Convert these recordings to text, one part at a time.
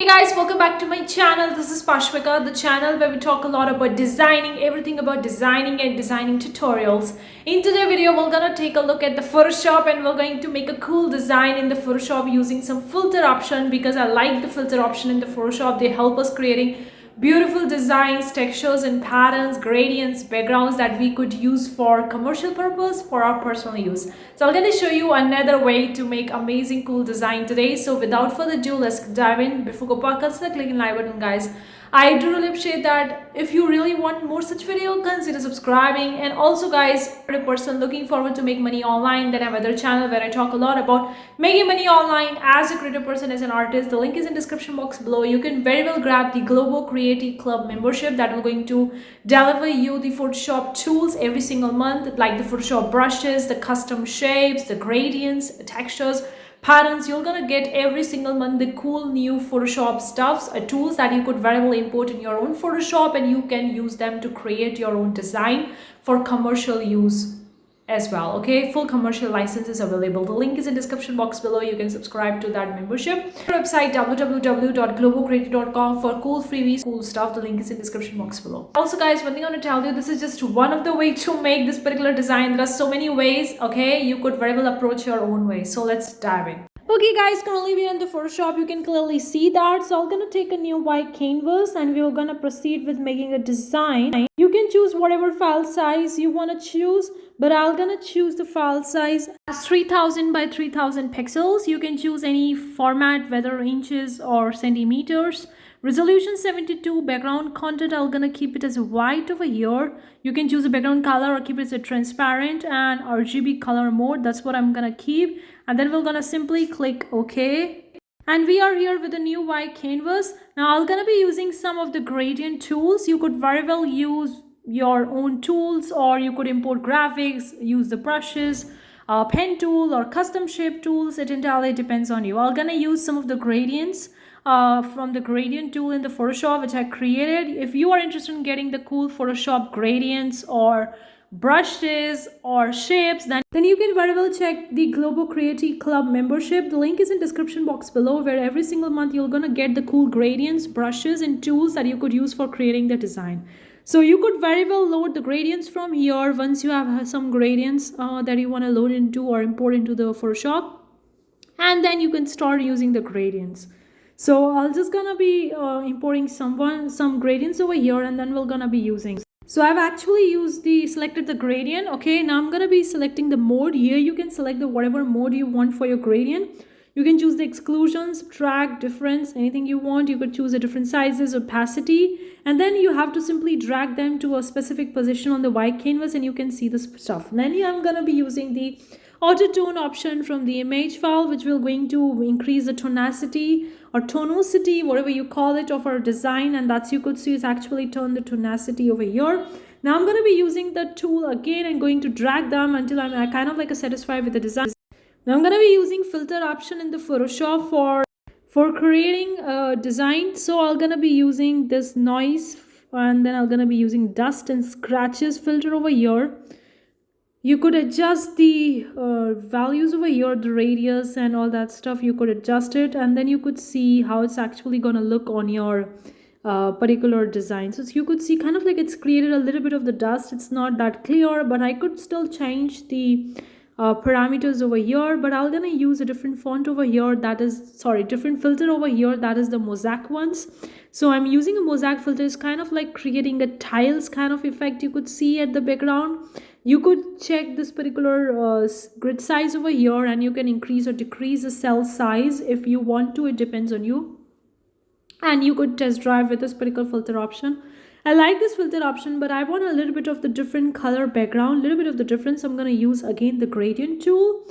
Hey guys, welcome back to my channel. This is Pashvika, the channel where we talk a lot about designing, everything about designing and designing tutorials. In today's video, we're gonna take a look at the Photoshop and we're going to make a cool design in the Photoshop using some filter option because I like the filter option in the Photoshop. They help us creating beautiful designs, textures and patterns, gradients, backgrounds that we could use for commercial purpose, for our personal use. So I'm going to show you another way to make amazing cool design today. So without further ado, let's dive in. Before go back, consider clicking like button, guys. I do really appreciate that. If you really want more such video, consider subscribing. And also guys, for a person looking forward to make money online, then I have other channel where I talk a lot about making money online as a creative person, as an artist. The link is in description box below. You can very well grab the Global Creative Club membership that will going to deliver you the Photoshop tools every single month, like the Photoshop brushes, the custom shapes, the gradients, textures, patterns. You're gonna get every single month the cool new Photoshop stuffs, tools that you could very well import in your own Photoshop, and you can use them to create your own design for commercial use as well. Okay, full commercial license is available. The link is in description box below. You can subscribe to that membership. Our website www.globalcreative.com for cool freebies, cool stuff. The link is in description box below. Also guys, one thing I want to tell you, this is just one of the way to make this particular design. There are so many ways. Okay, you could very well approach your own way. So let's dive in. Okay guys, currently we are in the Photoshop. You can clearly see that. So I'm gonna take a new white canvas and we're gonna proceed with making a design. You can choose whatever file size you wanna choose, but I'm gonna choose the file size as 3000 by 3000 pixels. You can choose any format, whether inches or centimeters. Resolution 72. Background content, I'm gonna keep it as white over here. You can choose a background color or keep it as a transparent, and RGB color mode, that's what I'm gonna keep. And then we're gonna simply click OK. And we are here with a new white canvas. Now I'm gonna be using some of the gradient tools. You could very well use your own tools, or you could import graphics, use the brushes, pen tool or custom shape tools. It entirely depends on you. I'm gonna use some of the gradients from the gradient tool in the Photoshop which I created. If you are interested in getting the cool Photoshop gradients or brushes or shapes, then you can very well check the Global Creative Club membership. The link is in description box below, where every single month you're gonna get the cool gradients, brushes and tools that you could use for creating the design. So you could very well load the gradients from here once you have some gradients that you want to load into or import into the Photoshop, and then you can start using the gradients. So I'll just gonna be importing some gradients over here, and then we're gonna be using. So I've actually selected the gradient. Okay, now I'm gonna be selecting the mode. Here you can select the whatever mode you want for your gradient. You can choose the exclusion, subtract, difference, anything you want. You could choose the different sizes, opacity, and then you have to simply drag them to a specific position on the white canvas and you can see the stuff. And then I'm gonna be using the auto tone option from the image file, which will going to increase the tonacity or tonicity, whatever you call it, of our design, and that's, you could see, it's actually turned the tonacity over here. Now I'm going to be using the tool again and going to drag them until I'm kind of like satisfied with the design. Now I'm going to be using filter option in the Photoshop for creating a design. So I'm going to be using this noise, and then I'm going to be using dust and scratches filter over here. You could adjust the values over here, the radius and all that stuff. You could adjust it, and then you could see how it's actually gonna look on your particular design. So you could see kind of like it's created a little bit of the dust. It's not that clear, but I could still change the parameters over here. But I'm gonna use a different font over here, that is, sorry, different filter over here, that is the mosaic ones. So I'm using a mosaic filter. It's kind of like creating a tiles kind of effect you could see at the background. You could check this particular grid size over here, and you can increase or decrease the cell size if you want to. It depends on you. And you could test drive with this particular filter option. I like this filter option, but I want a little bit of the different color background, a little bit of the difference. I'm going to use again the gradient tool.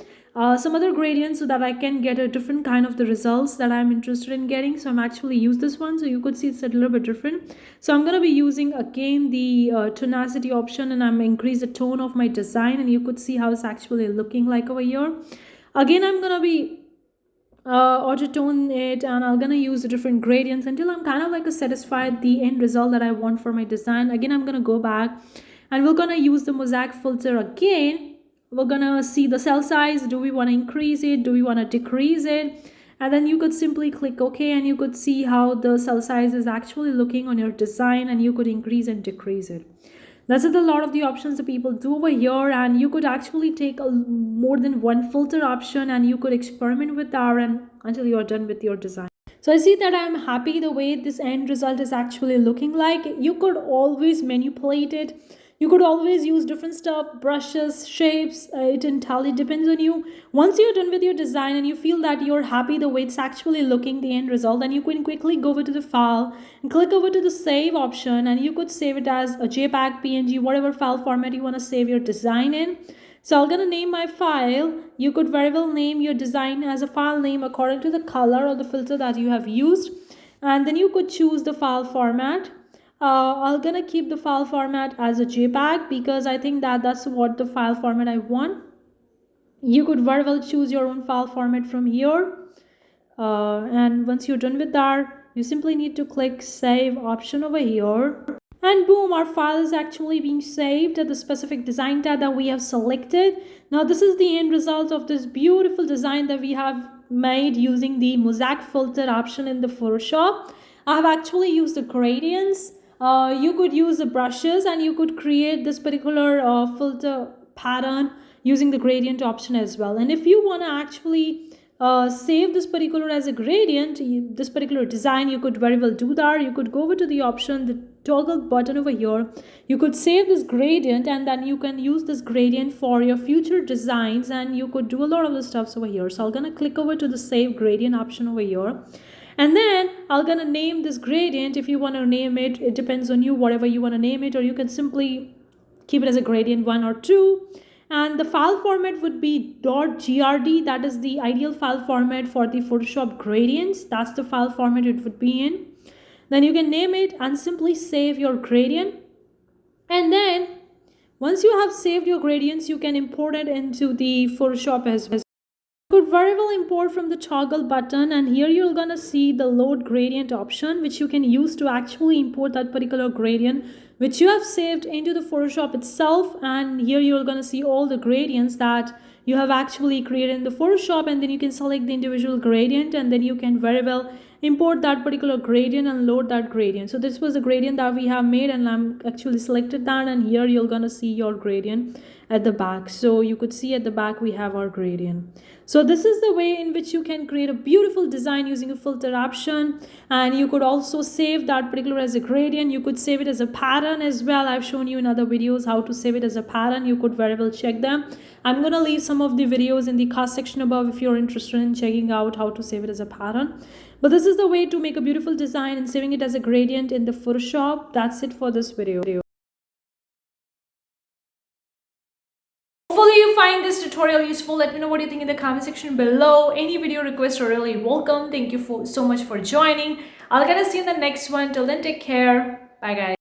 Some other gradients so that I can get a different kind of the results that I'm interested in getting. So I'm actually use this one, so you could see it's a little bit different. So I'm going to be using again the tonacity option, and I'm increase the tone of my design, and you could see how it's actually looking like over here. Again, I'm going to be auto tone it, and I'm gonna use the different gradients until I'm kind of like satisfied the end result that I want for my design. Again, I'm gonna go back and we're gonna use the mosaic filter again. We're gonna see the cell size. Do we want to increase it? Do we want to decrease it? and then you could simply click OK, and you could see how the cell size is actually looking on your design, and you could increase and decrease it. This is a lot of the options that people do over here, and you could actually take more than one filter option, and you could experiment with that and until you're done with your design. So I see that I'm happy the way this end result is actually looking like. You could always manipulate it. You could always use different stuff, brushes, shapes. It entirely depends on you. Once you're done with your design and you feel that you're happy the way it's actually looking, the end result, then you can quickly go over to the file and click over to the save option, and you could save it as a JPEG, PNG, whatever file format you want to save your design in. So I'm going to name my file. You could very well name your design as a file name according to the color or the filter that you have used. And then you could choose the file format. I'm going to keep the file format as a JPEG because I think that that's what the file format I want. You could very well choose your own file format from here. And once you're done with that, you simply need to click save option over here. And boom, our file is actually being saved at the specific design tab that we have selected. Now this is the end result of this beautiful design that we have made using the mosaic filter option in the Photoshop. I have actually used the gradients. You could use the brushes, and you could create this particular filter pattern using the gradient option as well. And if you want to actually save this particular as a gradient, this particular design, you could very well do that. You could go over to the option, the toggle button over here. You could save this gradient, and then you can use this gradient for your future designs, and you could do a lot of the stuffs over here. So I'm gonna click over to the save gradient option over here, and then I'm gonna name this gradient. If you want to name it, it depends on you, whatever you want to name it, or you can simply keep it as a gradient 1 or 2. And the file format would be .grd. That is the ideal file format for the Photoshop gradients. That's the file format it would be in. Then you can name it and simply save your gradient. And then once you have saved your gradients, you can import it into the Photoshop as well. You could very well import from the toggle button, and here you're gonna see the load gradient option, which you can use to actually import that particular gradient which you have saved into the Photoshop itself. And here you're gonna see all the gradients that you have actually created in the Photoshop, and then you can select the individual gradient, and then you can very well import that particular gradient and load that gradient. So this was the gradient that we have made, and I'm actually selected that, and here you're gonna see your gradient at the back. So you could see at the back we have our gradient. So this is the way in which you can create a beautiful design using a filter option. And you could also save that particular as a gradient. You could save it as a pattern as well. I've shown you in other videos how to save it as a pattern. You could very well check them. I'm gonna leave some of the videos in the card section above if you're interested in checking out how to save it as a pattern. But this is the way to make a beautiful design and saving it as a gradient in the Photoshop. That's it for this video. Hopefully you find this tutorial useful. Let me know what you think in the comment section below. Any video requests are really welcome. Thank you so much for joining. I'll get to see you in the next one. Till then, take care. Bye guys.